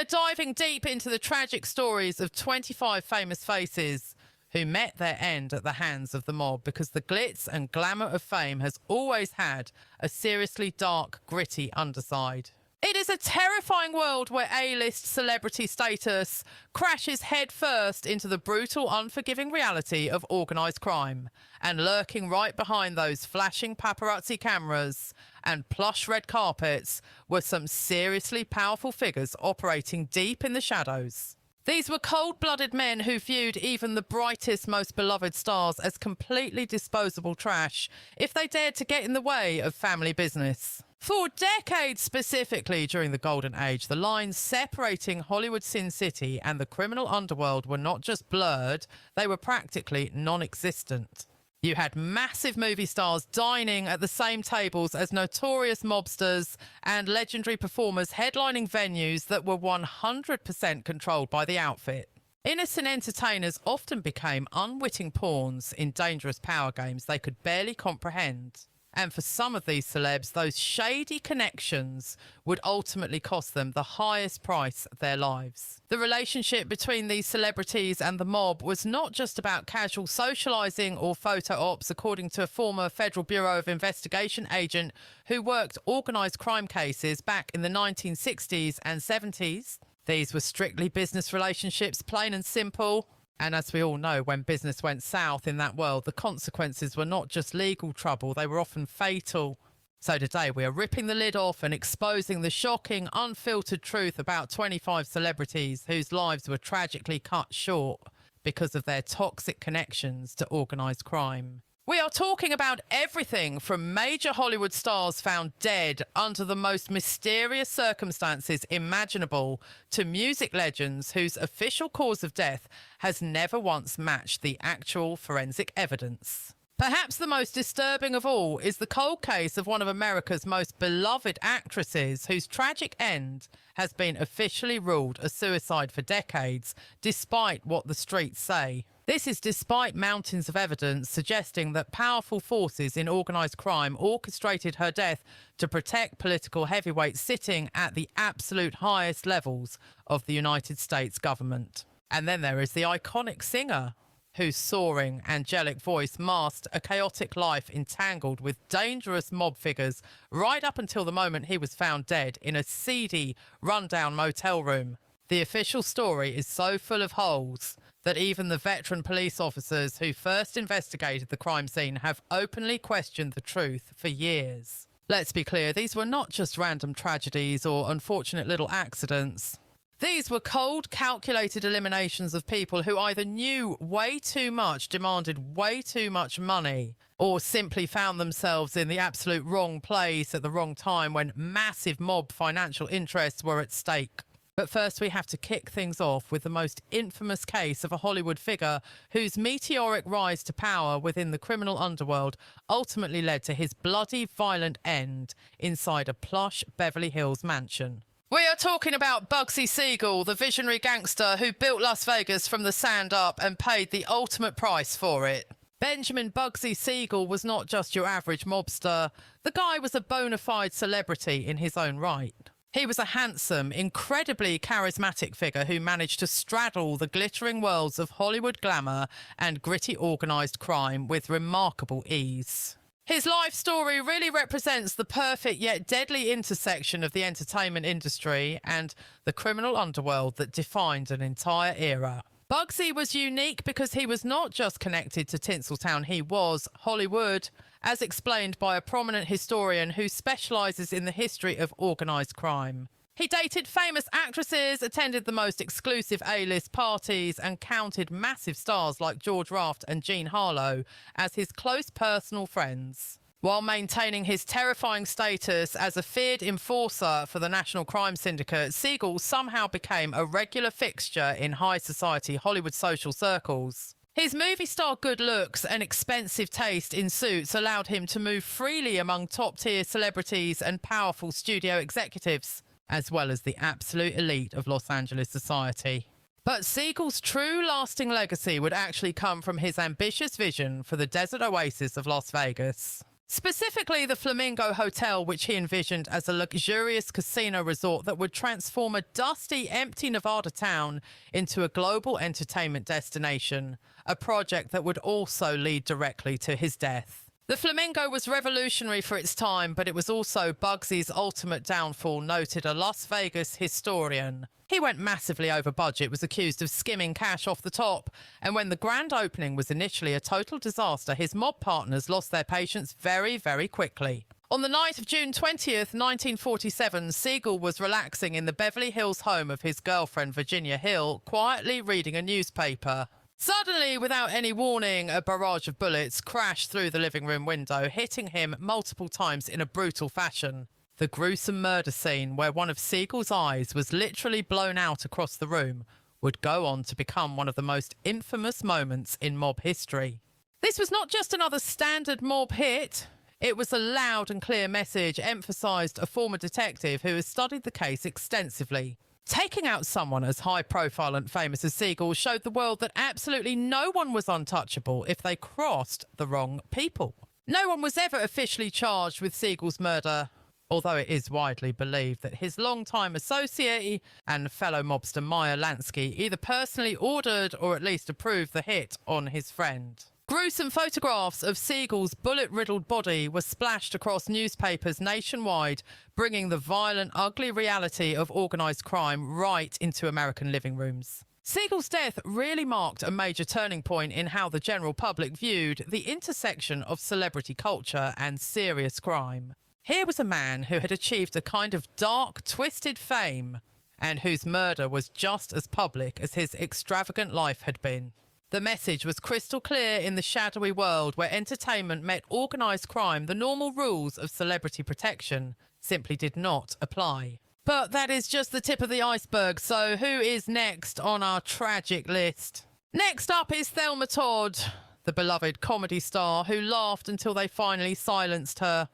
are diving deep into the tragic stories of 25 famous faces who met their end at the hands of the mob, because the glitz and glamour of fame has always had a seriously dark, gritty underside. It is a terrifying world where A-list celebrity status crashes headfirst into the brutal, unforgiving reality of organised crime. And lurking right behind those flashing paparazzi cameras and plush red carpets were some seriously powerful figures operating deep in the shadows. These were cold-blooded men who viewed even the brightest, most beloved stars as completely disposable trash if they dared to get in the way of family business. For decades specifically during the Golden Age, the lines separating Hollywood Sin City and the criminal underworld were not just blurred, they were practically non-existent. You had massive movie stars dining at the same tables as notorious mobsters and legendary performers headlining venues that were 100% controlled by the outfit. Innocent entertainers often became unwitting pawns in dangerous power games they could barely comprehend. And for some of these celebs, those shady connections would ultimately cost them the highest price of their lives. The relationship between these celebrities and the mob was not just about casual socialising or photo ops, according to a former Federal Bureau of Investigation agent who worked organised crime cases back in the 1960s and 70s. These were strictly business relationships, plain and simple. And as we all know, when business went south in that world, the consequences were not just legal trouble, they were often fatal. So today we are ripping the lid off and exposing the shocking, unfiltered truth about 25 celebrities whose lives were tragically cut short because of their toxic connections to organised crime. We are talking about everything from major Hollywood stars found dead under the most mysterious circumstances imaginable to music legends whose official cause of death has never once matched the actual forensic evidence. Perhaps the most disturbing of all is the cold case of one of America's most beloved actresses whose tragic end has been officially ruled a suicide for decades, despite what the streets say. This is despite mountains of evidence suggesting that powerful forces in organised crime orchestrated her death to protect political heavyweights sitting at the absolute highest levels of the United States government. And then there is the iconic singer, whose soaring, angelic voice masked a chaotic life entangled with dangerous mob figures right up until the moment he was found dead in a seedy, rundown motel room. The official story is so full of holes that even the veteran police officers who first investigated the crime scene have openly questioned the truth for years. Let's be clear, these were not just random tragedies or unfortunate little accidents. These were cold, calculated eliminations of people who either knew way too much, demanded way too much money, or simply found themselves in the absolute wrong place at the wrong time when massive mob financial interests were at stake. But first we have to kick things off with the most infamous case of a Hollywood figure whose meteoric rise to power within the criminal underworld ultimately led to his bloody, violent end inside a plush Beverly Hills mansion. We are talking about Bugsy Siegel, the visionary gangster who built Las Vegas from the sand up and paid the ultimate price for it. Benjamin Bugsy Siegel was not just your average mobster. The guy was a bona fide celebrity in his own right. He was a handsome, incredibly charismatic figure who managed to straddle the glittering worlds of Hollywood glamour and gritty organised crime with remarkable ease. His life story really represents the perfect yet deadly intersection of the entertainment industry and the criminal underworld that defined an entire era. Bugsy was unique because he was not just connected to Tinseltown, he was Hollywood, as explained by a prominent historian who specialises in the history of organised crime. He dated famous actresses, attended the most exclusive A-list parties, and counted massive stars like George Raft and Jean Harlow as his close personal friends. While maintaining his terrifying status as a feared enforcer for the National Crime Syndicate, Siegel somehow became a regular fixture in high society Hollywood social circles. His movie star good looks and expensive taste in suits allowed him to move freely among top-tier celebrities and powerful studio executives, as well as the absolute elite of Los Angeles society. But Siegel's true lasting legacy would actually come from his ambitious vision for the desert oasis of Las Vegas. Specifically, the Flamingo Hotel, which he envisioned as a luxurious casino resort that would transform a dusty, empty Nevada town into a global entertainment destination, a project that would also lead directly to his death. The Flamingo was revolutionary for its time, but it was also Bugsy's ultimate downfall, noted a Las Vegas historian. He went massively over budget, was accused of skimming cash off the top, and when the grand opening was initially a total disaster, his mob partners lost their patience very, very quickly. On the night of June 20th, 1947, Siegel was relaxing in the Beverly Hills home of his girlfriend, Virginia Hill, quietly reading a newspaper. Suddenly, without any warning, a barrage of bullets crashed through the living room window, hitting him multiple times in a brutal fashion. The gruesome murder scene, where one of Siegel's eyes was literally blown out across the room, would go on to become one of the most infamous moments in mob history. This was not just another standard mob hit. It was a loud and clear message, emphasised a former detective who has studied the case extensively. Taking out someone as high-profile and famous as Siegel showed the world that absolutely no one was untouchable if they crossed the wrong people. No one was ever officially charged with Siegel's murder, although it is widely believed that his longtime associate and fellow mobster Meyer Lansky either personally ordered or at least approved the hit on his friend. Gruesome photographs of Siegel's bullet-riddled body were splashed across newspapers nationwide, bringing the violent, ugly reality of organised crime right into American living rooms. Siegel's death really marked a major turning point in how the general public viewed the intersection of celebrity culture and serious crime. Here was a man who had achieved a kind of dark, twisted fame, and whose murder was just as public as his extravagant life had been. The message was crystal clear: in the shadowy world where entertainment met organised crime, the normal rules of celebrity protection simply did not apply. But that is just the tip of the iceberg, so who is next on our tragic list? Next up is Thelma Todd, the beloved comedy star who laughed until they finally silenced her.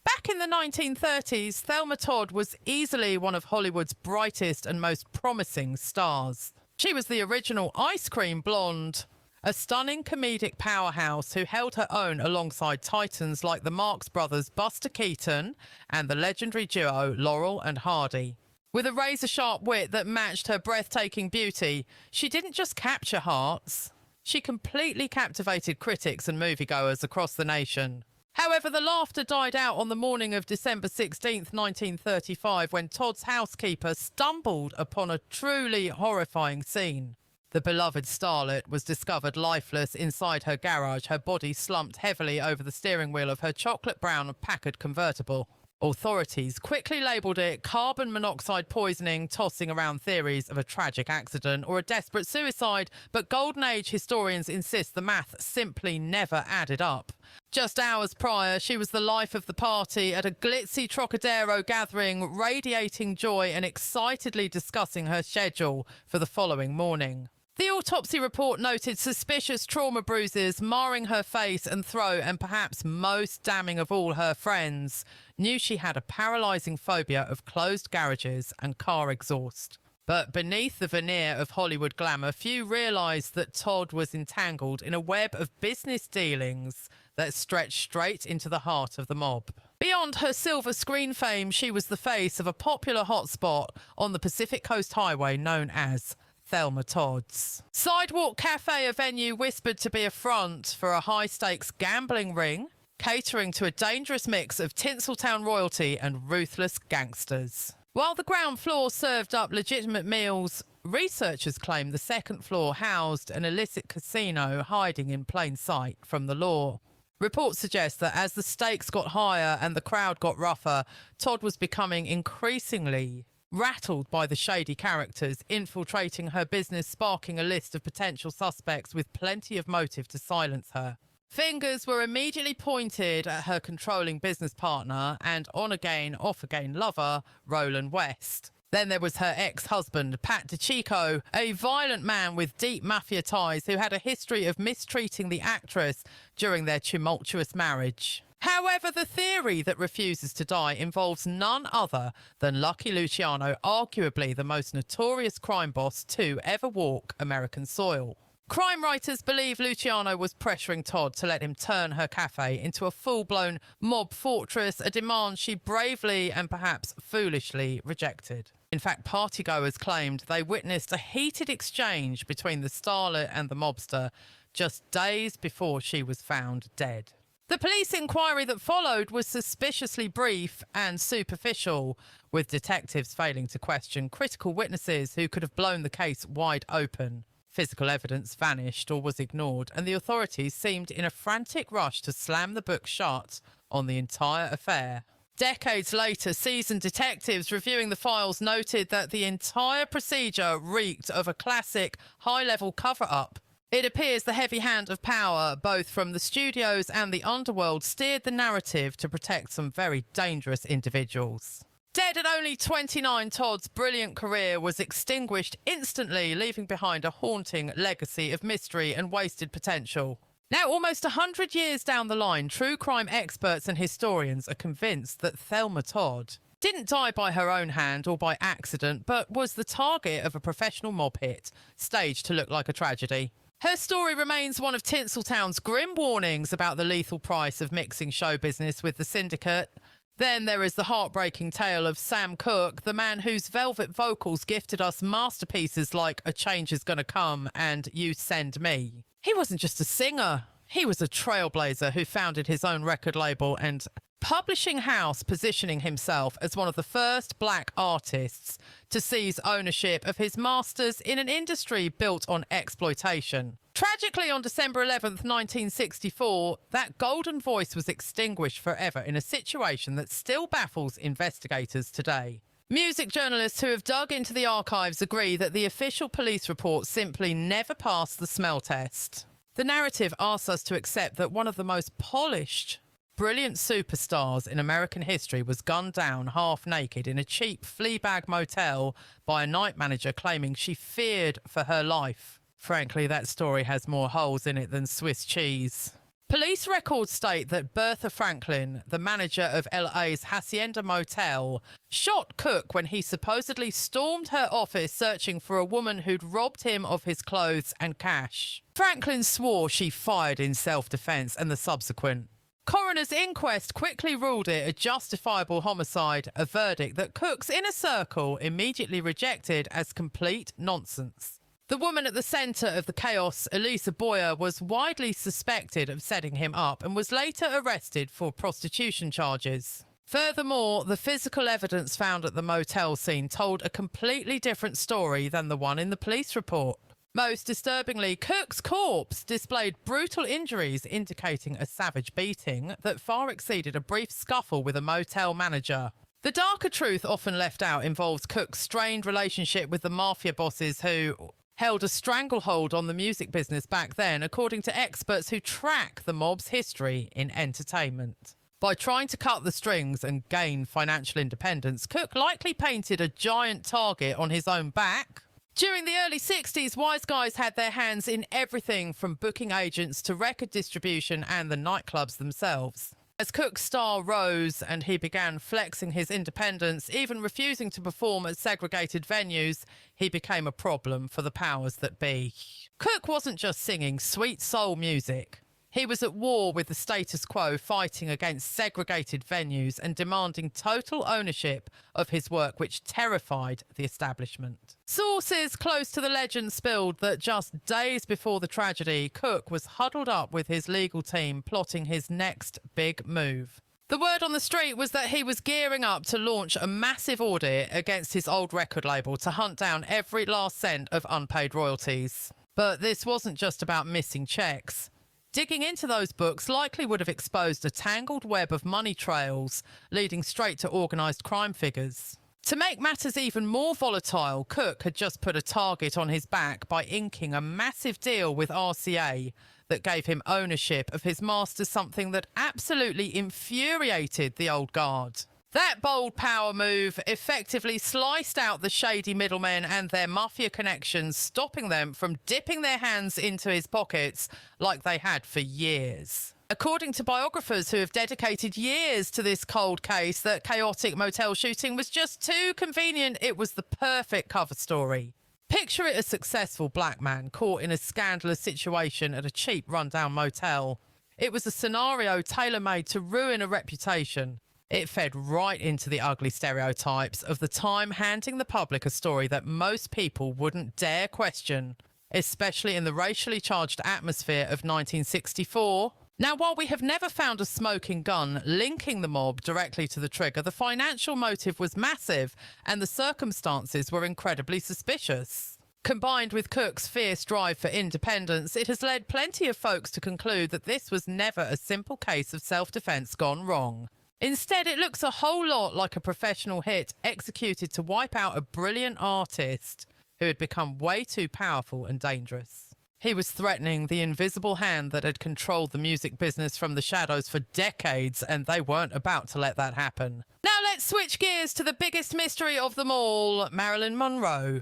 Back in the 1930s, Thelma Todd was easily one of Hollywood's brightest and most promising stars. She was the original ice cream blonde, a stunning comedic powerhouse who held her own alongside titans like the Marx Brothers' Buster Keaton and the legendary duo Laurel and Hardy. With a razor-sharp wit that matched her breathtaking beauty, she didn't just capture hearts, she completely captivated critics and moviegoers across the nation. However, the laughter died out on the morning of December 16, 1935, when Todd's housekeeper stumbled upon a truly horrifying scene. The beloved starlet was discovered lifeless inside her garage, her body slumped heavily over the steering wheel of her chocolate-brown Packard convertible. Authorities quickly labelled it carbon monoxide poisoning, tossing around theories of a tragic accident or a desperate suicide, but Golden Age historians insist the math simply never added up. Just hours prior, she was the life of the party at a glitzy Trocadero gathering, radiating joy and excitedly discussing her schedule for the following morning. The autopsy report noted suspicious trauma bruises marring her face and throat, and perhaps most damning of all, her friends knew she had a paralysing phobia of closed garages and car exhaust. But beneath the veneer of Hollywood glamour, few realised that Todd was entangled in a web of business dealings that stretched straight into the heart of the mob. Beyond her silver screen fame, she was the face of a popular hotspot on the Pacific Coast Highway known as Thelma Todd's. Sidewalk Cafe, a venue whispered to be a front for a high-stakes gambling ring, catering to a dangerous mix of Tinseltown royalty and ruthless gangsters. While the ground floor served up legitimate meals, researchers claim the second floor housed an illicit casino hiding in plain sight from the law. Reports suggest that as the stakes got higher and the crowd got rougher, Todd was becoming increasingly rattled by the shady characters infiltrating her business, sparking a list of potential suspects with plenty of motive to silence her. Fingers were immediately pointed at her controlling business partner and on-again, off-again lover, Roland West. Then there was her ex-husband, Pat DiCicco, a violent man with deep Mafia ties who had a history of mistreating the actress during their tumultuous marriage. However, the theory that refuses to die involves none other than Lucky Luciano, arguably the most notorious crime boss to ever walk American soil. Crime writers believe Luciano was pressuring Todd to let him turn her cafe into a full-blown mob fortress, a demand she bravely and perhaps foolishly rejected. In fact, partygoers claimed they witnessed a heated exchange between the starlet and the mobster just days before she was found dead. The police inquiry that followed was suspiciously brief and superficial, with detectives failing to question critical witnesses who could have blown the case wide open. Physical evidence vanished or was ignored, and the authorities seemed in a frantic rush to slam the book shut on the entire affair. Decades later, seasoned detectives reviewing the files noted that the entire procedure reeked of a classic high-level cover-up. It appears the heavy hand of power, both from the studios and the underworld, steered the narrative to protect some very dangerous individuals. Dead at only 29, Todd's brilliant career was extinguished instantly, leaving behind a haunting legacy of mystery and wasted potential. Now, almost 100 years down the line, true crime experts and historians are convinced that Thelma Todd didn't die by her own hand or by accident, but was the target of a professional mob hit, staged to look like a tragedy. Her story remains one of Tinseltown's grim warnings about the lethal price of mixing show business with the syndicate. Then there is the heartbreaking tale of Sam Cooke, the man whose velvet vocals gifted us masterpieces like A Change Is Gonna Come and You Send Me. He wasn't just a singer, he was a trailblazer who founded his own record label and publishing house, positioning himself as one of the first black artists to seize ownership of his masters in an industry built on exploitation. Tragically, on December 11th, 1964, that golden voice was extinguished forever in a situation that still baffles investigators today. Music journalists who have dug into the archives agree that the official police report simply never passed the smell test. The narrative asks us to accept that one of the most polished, brilliant superstars in American history was gunned down half naked in a cheap Fleabag motel by a night manager claiming she feared for her life. Frankly, that story has more holes in it than Swiss cheese. Police records state that Bertha Franklin, the manager of LA's Hacienda Motel, shot Cooke when he supposedly stormed her office searching for a woman who'd robbed him of his clothes and cash. Franklin swore she fired in self-defense, and the subsequent coroner's inquest quickly ruled it a justifiable homicide, a verdict that Cooke's inner circle immediately rejected as complete nonsense. The woman at the centre of the chaos, Elisa Boyer, was widely suspected of setting him up and was later arrested for prostitution charges. Furthermore, the physical evidence found at the motel scene told a completely different story than the one in the police report. Most disturbingly, Cooke's corpse displayed brutal injuries indicating a savage beating that far exceeded a brief scuffle with a motel manager. The darker truth often left out involves Cooke's strained relationship with the Mafia bosses who held a stranglehold on the music business back then, according to experts who track the mob's history in entertainment. By trying to cut the strings and gain financial independence, Cooke likely painted a giant target on his own back. During the early 60s, wise guys had their hands in everything from booking agents to record distribution and the nightclubs themselves. As Cooke's star rose and he began flexing his independence, even refusing to perform at segregated venues, he became a problem for the powers that be. Cooke wasn't just singing sweet soul music. He was at war with the status quo, fighting against segregated venues and demanding total ownership of his work, which terrified the establishment. Sources close to the legend spilled that just days before the tragedy, Cooke was huddled up with his legal team plotting his next big move. The word on the street was that he was gearing up to launch a massive audit against his old record label to hunt down every last cent of unpaid royalties. But this wasn't just about missing checks. Digging into those books likely would have exposed a tangled web of money trails leading straight to organised crime figures. To make matters even more volatile, Cooke had just put a target on his back by inking a massive deal with RCA that gave him ownership of his masters, something that absolutely infuriated the old guard. That bold power move effectively sliced out the shady middlemen and their mafia connections, stopping them from dipping their hands into his pockets like they had for years. According to biographers who have dedicated years to this cold case, that chaotic motel shooting was just too convenient. It was the perfect cover story. Picture it a successful black man caught in a scandalous situation at a cheap rundown motel. It was a scenario tailor-made to ruin a reputation. It fed right into the ugly stereotypes of the time, handing the public a story that most people wouldn't dare question, especially in the racially charged atmosphere of 1964. Now, while we have never found a smoking gun linking the mob directly to the trigger, the financial motive was massive and the circumstances were incredibly suspicious. Combined with Cook's fierce drive for independence, it has led plenty of folks to conclude that this was never a simple case of self-defense gone wrong. Instead, it looks a whole lot like a professional hit executed to wipe out a brilliant artist who had become way too powerful and dangerous. He was threatening the invisible hand that had controlled the music business from the shadows for decades, and they weren't about to let that happen. Now let's switch gears to the biggest mystery of them all, Marilyn Monroe.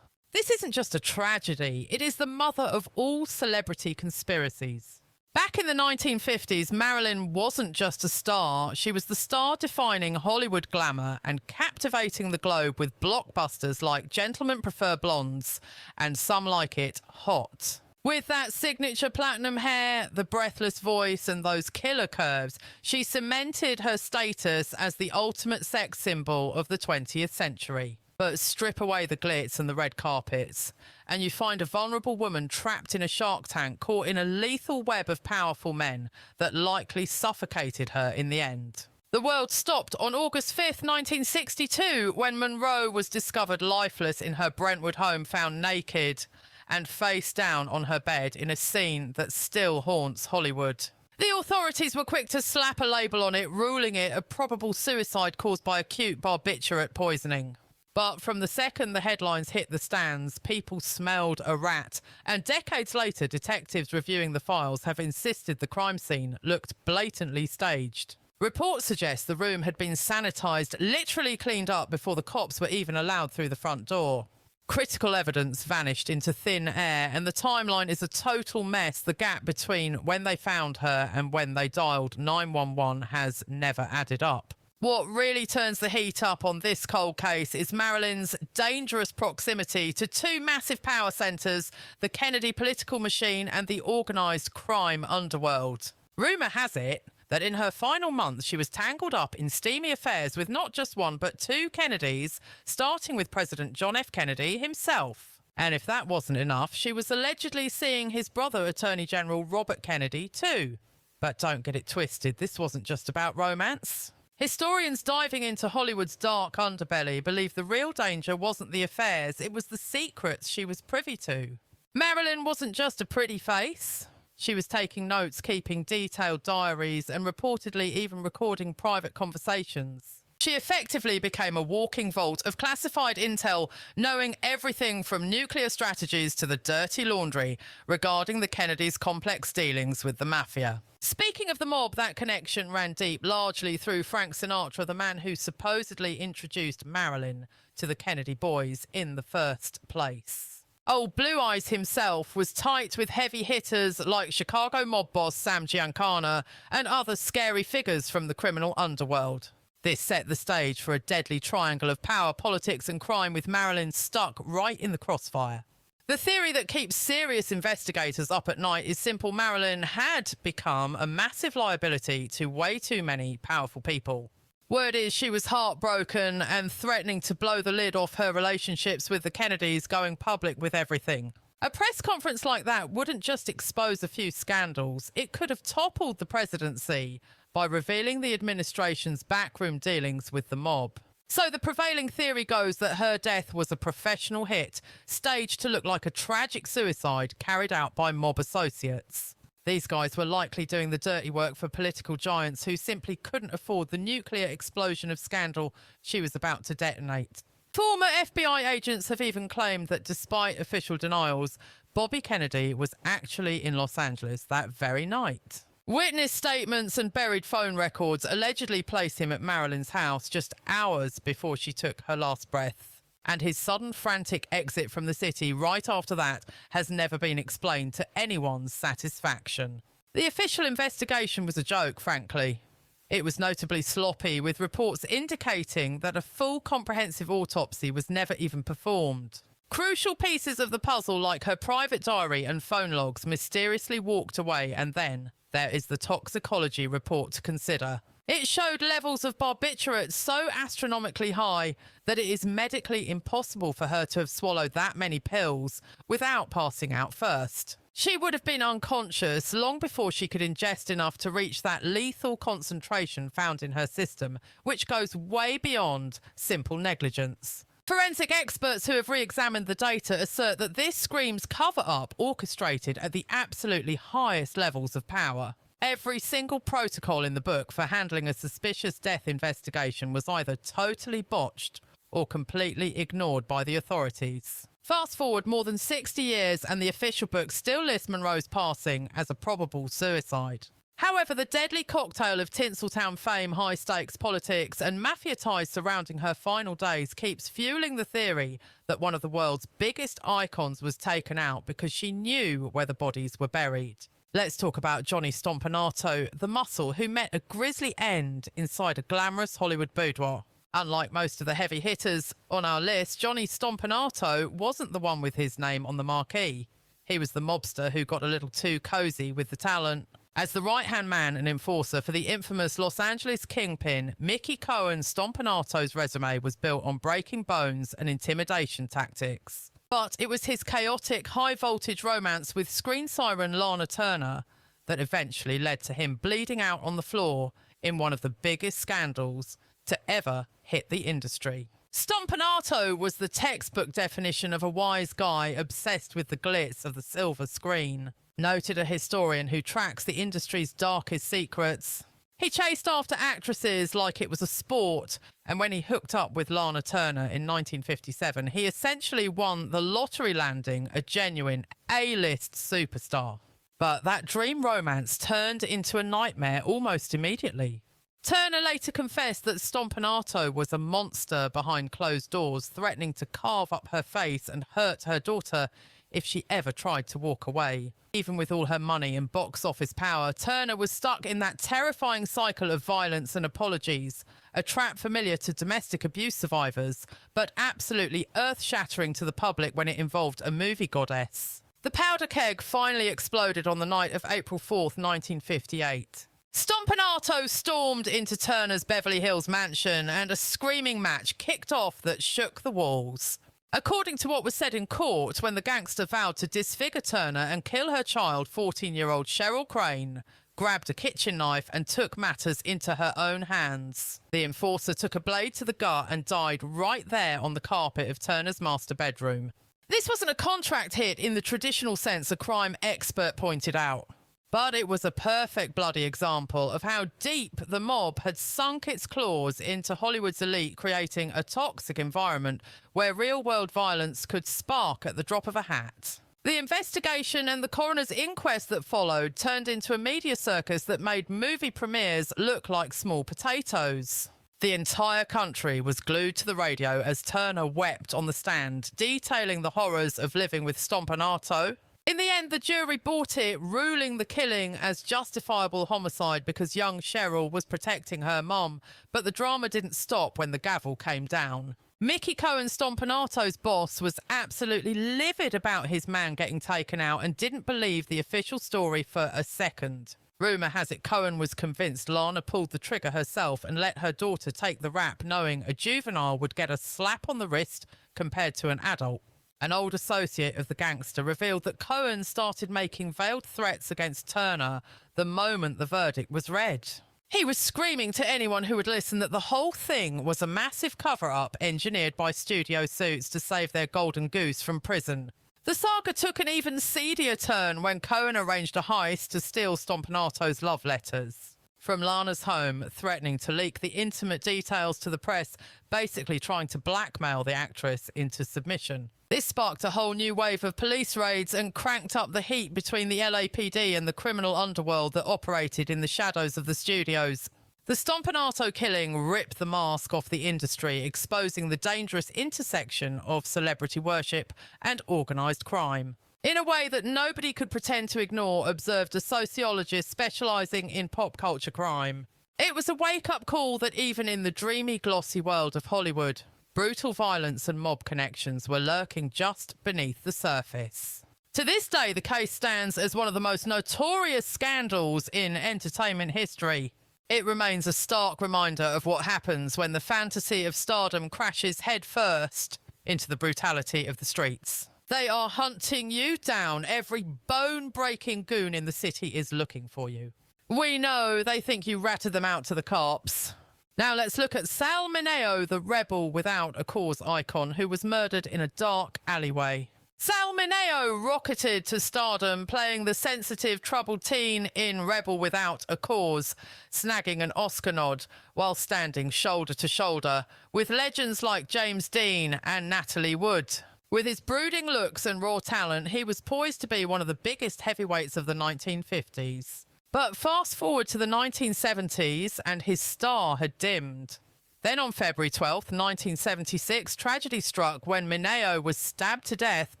This isn't just a tragedy, it is the mother of all celebrity conspiracies. Back in the 1950s, Marilyn wasn't just a star, she was the star-defining Hollywood glamour and captivating the globe with blockbusters like Gentlemen Prefer Blondes and Some Like It Hot. With that signature platinum hair, the breathless voice and those killer curves, she cemented her status as the ultimate sex symbol of the 20th century. But strip away the glitz and the red carpets, and you find a vulnerable woman trapped in a shark tank caught in a lethal web of powerful men that likely suffocated her in the end. The world stopped on August 5th, 1962, when Monroe was discovered lifeless in her Brentwood home, found naked and face down on her bed in a scene that still haunts Hollywood. The authorities were quick to slap a label on it, ruling it a probable suicide caused by acute barbiturate poisoning. But from the second the headlines hit the stands, people smelled a rat, and decades later, detectives reviewing the files have insisted the crime scene looked blatantly staged. Reports suggest the room had been sanitized, literally cleaned up before the cops were even allowed through the front door. Critical evidence vanished into thin air, and the timeline is a total mess. The gap between when they found her and when they dialed 911 has never added up. What really turns the heat up on this cold case is Marilyn's dangerous proximity to two massive power centres, the Kennedy political machine and the organised crime underworld. Rumour has it that in her final months she was tangled up in steamy affairs with not just one but two Kennedys, starting with President John F. Kennedy himself. And if that wasn't enough, she was allegedly seeing his brother, Attorney General Robert Kennedy, too. But don't get it twisted, this wasn't just about romance. Historians diving into Hollywood's dark underbelly believe the real danger wasn't the affairs, it was the secrets she was privy to. Marilyn wasn't just a pretty face. She was taking notes, keeping detailed diaries, and reportedly even recording private conversations. She effectively became a walking vault of classified intel, knowing everything from nuclear strategies to the dirty laundry regarding the Kennedys' complex dealings with the Mafia. Speaking of the mob, that connection ran deep, largely through Frank Sinatra, the man who supposedly introduced Marilyn to the Kennedy boys in the first place. Old Blue Eyes himself was tight with heavy hitters like Chicago mob boss Sam Giancana and other scary figures from the criminal underworld. This set the stage for a deadly triangle of power, politics and crime, with Marilyn stuck right in the crossfire. The theory that keeps serious investigators up at night is simple. Marilyn had become a massive liability to way too many powerful people. Word is she was heartbroken and threatening to blow the lid off her relationships with the Kennedys, going public with everything. A press conference like that wouldn't just expose a few scandals, it could have toppled the presidency by revealing the administration's backroom dealings with the mob. So the prevailing theory goes that her death was a professional hit, staged to look like a tragic suicide carried out by mob associates. These guys were likely doing the dirty work for political giants who simply couldn't afford the nuclear explosion of scandal she was about to detonate. Former FBI agents have even claimed that despite official denials, Bobby Kennedy was actually in Los Angeles that very night. Witness statements and buried phone records allegedly place him at Marilyn's house just hours before she took her last breath. And his sudden frantic exit from the city right after that has never been explained to anyone's satisfaction. The official investigation was a joke, frankly. It was notably sloppy, with reports indicating that a full comprehensive autopsy was never even performed. Crucial pieces of the puzzle, like her private diary and phone logs, mysteriously walked away, and then there is the toxicology report to consider. It showed levels of barbiturates so astronomically high that it is medically impossible for her to have swallowed that many pills without passing out first. She would have been unconscious long before she could ingest enough to reach that lethal concentration found in her system, which goes way beyond simple negligence. Forensic experts who have re-examined the data assert that this screams cover-up orchestrated at the absolutely highest levels of power. Every single protocol in the book for handling a suspicious death investigation was either totally botched or completely ignored by the authorities. Fast forward more than 60 years and the official book still lists Monroe's passing as a probable suicide. However, the deadly cocktail of Tinseltown fame, high-stakes politics and mafia ties surrounding her final days keeps fueling the theory that one of the world's biggest icons was taken out because she knew where the bodies were buried. Let's talk about Johnny Stompanato, the muscle who met a grisly end inside a glamorous Hollywood boudoir. Unlike most of the heavy hitters on our list, Johnny Stompanato wasn't the one with his name on the marquee. He was the mobster who got a little too cozy with the talent. As the right-hand man and enforcer for the infamous Los Angeles kingpin, Mickey Cohen Stompanato's resume was built on breaking bones and intimidation tactics. But it was his chaotic, high-voltage romance with screen siren Lana Turner that eventually led to him bleeding out on the floor in one of the biggest scandals to ever hit the industry. Stompanato was the textbook definition of a wise guy obsessed with the glitz of the silver screen. Noted a historian who tracks the industry's darkest secrets. He chased after actresses like it was a sport, and when he hooked up with Lana Turner in 1957, he essentially won the lottery landing a genuine A-list superstar. But that dream romance turned into a nightmare almost immediately. Turner later confessed that Stompanato was a monster behind closed doors, threatening to carve up her face and hurt her daughter if she ever tried to walk away. Even with all her money and box office power, Turner was stuck in that terrifying cycle of violence and apologies, a trap familiar to domestic abuse survivors, but absolutely earth-shattering to the public when it involved a movie goddess. The powder keg finally exploded on the night of April 4th, 1958. Stompanato stormed into Turner's Beverly Hills mansion and a screaming match kicked off that shook the walls. According to what was said in court, when the gangster vowed to disfigure Turner and kill her child, 14-year-old Cheryl Crane grabbed a kitchen knife and took matters into her own hands. The enforcer took a blade to the gut and died right there on the carpet of Turner's master bedroom. This wasn't a contract hit in the traditional sense a crime expert pointed out. But it was a perfect bloody example of how deep the mob had sunk its claws into Hollywood's elite, creating a toxic environment where real-world violence could spark at the drop of a hat. The investigation and the coroner's inquest that followed turned into a media circus that made movie premieres look like small potatoes. The entire country was glued to the radio as Turner wept on the stand, detailing the horrors of living with Stompanato. In the end, the jury bought it, ruling the killing as justifiable homicide because young Cheryl was protecting her mom, but the drama didn't stop when the gavel came down. Mickey Cohen Stompanato's boss was absolutely livid about his man getting taken out and didn't believe the official story for a second. Rumour has it Cohen was convinced Lana pulled the trigger herself and let her daughter take the rap, knowing a juvenile would get a slap on the wrist compared to an adult. An old associate of the gangster revealed that Cohen started making veiled threats against Turner the moment the verdict was read. He was screaming to anyone who would listen that the whole thing was a massive cover-up engineered by studio suits to save their golden goose from prison. The saga took an even seedier turn when Cohen arranged a heist to steal Stompanato's love letters from Lana's home, threatening to leak the intimate details to the press, basically trying to blackmail the actress into submission. This sparked a whole new wave of police raids and cranked up the heat between the LAPD and the criminal underworld that operated in the shadows of the studios. The Stompanato killing ripped the mask off the industry, exposing the dangerous intersection of celebrity worship and organised crime. In a way that nobody could pretend to ignore, observed a sociologist specialising in pop culture crime. It was a wake-up call that even in the dreamy, glossy world of Hollywood, brutal violence and mob connections were lurking just beneath the surface. To this day, the case stands as one of the most notorious scandals in entertainment history. It remains a stark reminder of what happens when the fantasy of stardom crashes headfirst into the brutality of the streets. They are hunting you down. Every bone-breaking goon in the city is looking for you. We know they think you ratted them out to the cops. Now let's look at Sal Mineo, the rebel without a cause icon who was murdered in a dark alleyway. Sal Mineo rocketed to stardom playing the sensitive, troubled teen in Rebel Without a Cause, snagging an Oscar nod while standing shoulder to shoulder with legends like James Dean and Natalie Wood. With his brooding looks and raw talent, he was poised to be one of the biggest heavyweights of the 1950s. But fast forward to the 1970s and his star had dimmed. Then on February 12th, 1976, tragedy struck when Mineo was stabbed to death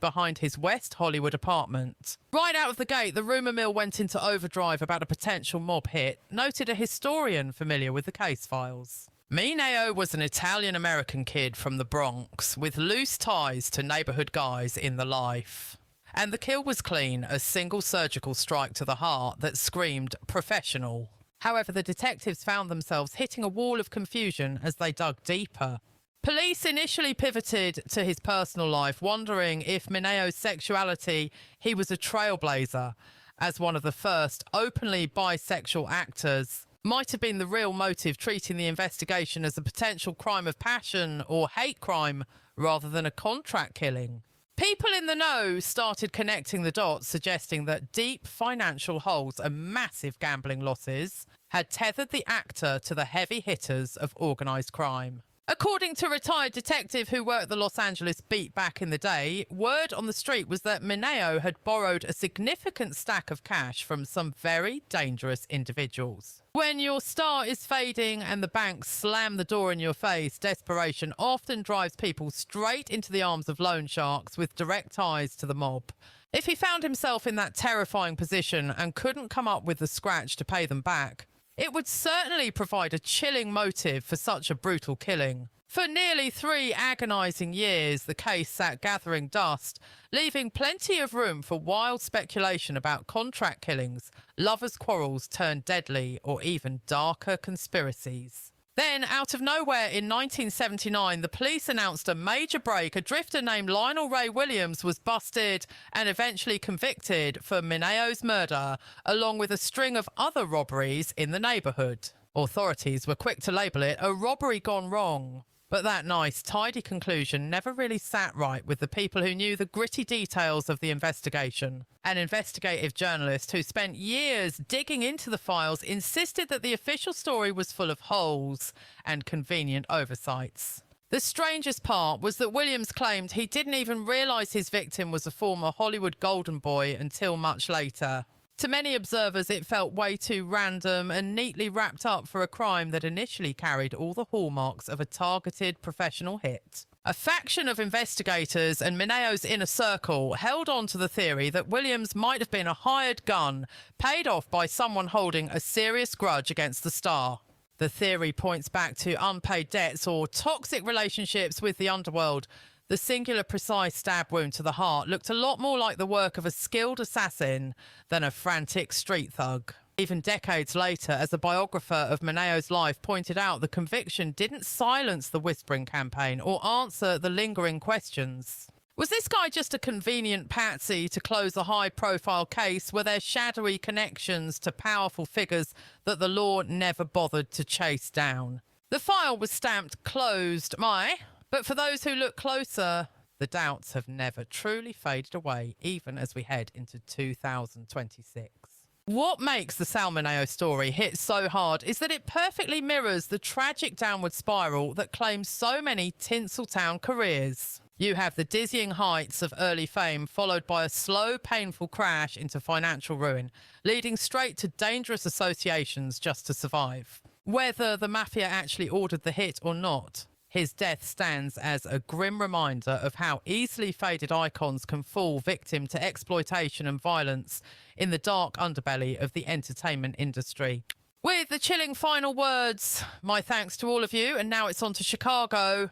behind his West Hollywood apartment. Right out of the gate, the rumour mill went into overdrive about a potential mob hit, noted a historian familiar with the case files. Mineo was an Italian-American kid from the Bronx with loose ties to neighbourhood guys in the life. And the kill was clean, a single surgical strike to the heart that screamed professional. However, the detectives found themselves hitting a wall of confusion as they dug deeper. Police initially pivoted to his personal life, wondering if Mineo's sexuality, he was a trailblazer, as one of the first openly bisexual actors, might have been the real motive, treating the investigation as a potential crime of passion or hate crime rather than a contract killing. People in the know started connecting the dots, suggesting that deep financial holes and massive gambling losses had tethered the actor to the heavy hitters of organised crime. According to a retired detective who worked the Los Angeles beat back in the day, word on the street was that Mineo had borrowed a significant stack of cash from some very dangerous individuals. When your star is fading and the banks slam the door in your face, desperation often drives people straight into the arms of loan sharks with direct ties to the mob. If he found himself in that terrifying position and couldn't come up with the scratch to pay them back, it would certainly provide a chilling motive for such a brutal killing. For nearly 3 agonising years, the case sat gathering dust, leaving plenty of room for wild speculation about contract killings, lovers' quarrels turned deadly, or even darker conspiracies. Then, out of nowhere in 1979, the police announced a major break. A drifter named Lionel Ray Williams was busted and eventually convicted for Mineo's murder, along with a string of other robberies in the neighbourhood. Authorities were quick to label it a robbery gone wrong. But that nice, tidy conclusion never really sat right with the people who knew the gritty details of the investigation. An investigative journalist who spent years digging into the files insisted that the official story was full of holes and convenient oversights. The strangest part was that Williams claimed he didn't even realise his victim was a former Hollywood golden boy until much later. To many observers, it felt way too random and neatly wrapped up for a crime that initially carried all the hallmarks of a targeted professional hit. A faction of investigators and Mineo's inner circle held on to the theory that Williams might have been a hired gun, paid off by someone holding a serious grudge against the star. The theory points back to unpaid debts or toxic relationships with the underworld. The singular precise stab wound to the heart looked a lot more like the work of a skilled assassin than a frantic street thug. Even decades later, as a biographer of Mineo's life pointed out, the conviction didn't silence the whispering campaign or answer the lingering questions. Was this guy just a convenient patsy to close a high-profile case? Were there shadowy connections to powerful figures that the law never bothered to chase down? The file was stamped closed, but for those who look closer, the doubts have never truly faded away, even as we head into 2026. What makes the Sal Mineo story hit so hard is that it perfectly mirrors the tragic downward spiral that claims so many Tinseltown careers. You have the dizzying heights of early fame, followed by a slow, painful crash into financial ruin, leading straight to dangerous associations just to survive. Whether the Mafia actually ordered the hit or not, his death stands as a grim reminder of how easily faded icons can fall victim to exploitation and violence in the dark underbelly of the entertainment industry. With the chilling final words, my thanks to all of you, and now it's on to Chicago.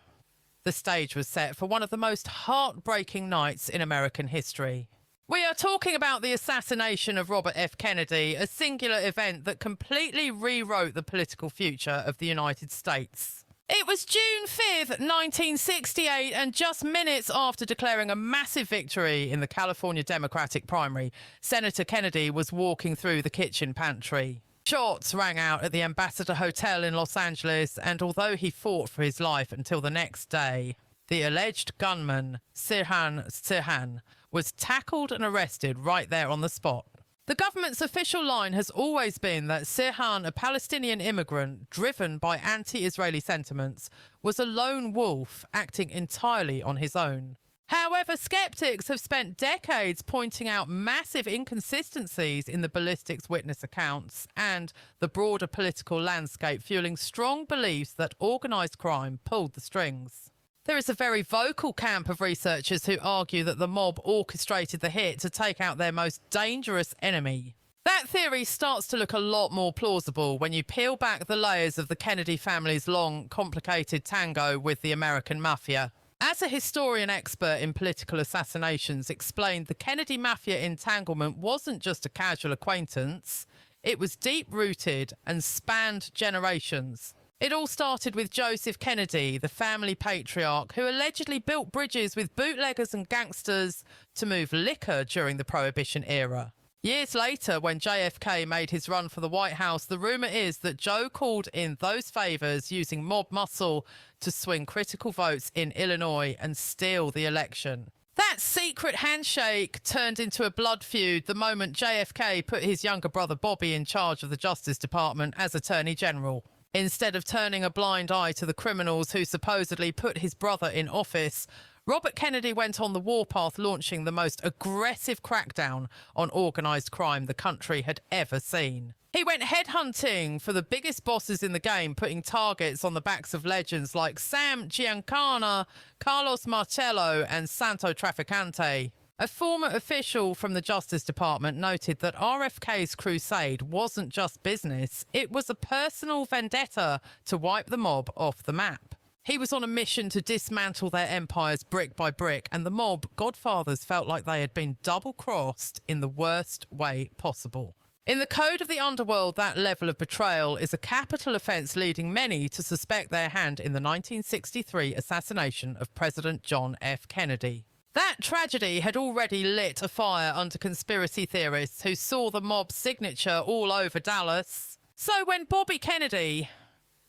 The stage was set for one of the most heartbreaking nights in American history. We are talking about the assassination of Robert F. Kennedy, a singular event that completely rewrote the political future of the United States. It was June 5th, 1968, and just minutes after declaring a massive victory in the California Democratic primary, Senator Kennedy was walking through the kitchen pantry. Shots rang out at the Ambassador Hotel in Los Angeles, and although he fought for his life until the next day, the alleged gunman, Sirhan, was tackled and arrested right there on the spot. The government's official line has always been that Sirhan, a Palestinian immigrant driven by anti-Israeli sentiments, was a lone wolf acting entirely on his own. However, skeptics have spent decades pointing out massive inconsistencies in the ballistics witness accounts and the broader political landscape, fueling strong beliefs that organised crime pulled the strings. There is a very vocal camp of researchers who argue that the mob orchestrated the hit to take out their most dangerous enemy. That theory starts to look a lot more plausible when you peel back the layers of the Kennedy family's long, complicated tango with the American Mafia. As a historian expert in political assassinations explained, the Kennedy Mafia entanglement wasn't just a casual acquaintance, it was deep-rooted and spanned generations. It all started with Joseph Kennedy, the family patriarch, who allegedly built bridges with bootleggers and gangsters to move liquor during the Prohibition era. Years later, when JFK made his run for the White House, the rumour is that Joe called in those favours using mob muscle to swing critical votes in Illinois and steal the election. That secret handshake turned into a blood feud the moment JFK put his younger brother Bobby in charge of the Justice Department as Attorney General. Instead of turning a blind eye to the criminals who supposedly put his brother in office, Robert Kennedy went on the warpath, launching the most aggressive crackdown on organised crime the country had ever seen. He went headhunting for the biggest bosses in the game, putting targets on the backs of legends like Sam Giancana, Carlos Marcello and Santo Trafficante. A former official from the Justice Department noted that RFK's crusade wasn't just business, it was a personal vendetta to wipe the mob off the map. He was on a mission to dismantle their empires brick by brick, and the mob godfathers felt like they had been double-crossed in the worst way possible. In the code of the underworld, that level of betrayal is a capital offence, leading many to suspect their hand in the 1963 assassination of President John F. Kennedy. That tragedy had already lit a fire under conspiracy theorists who saw the mob's signature all over Dallas. So when Bobby Kennedy,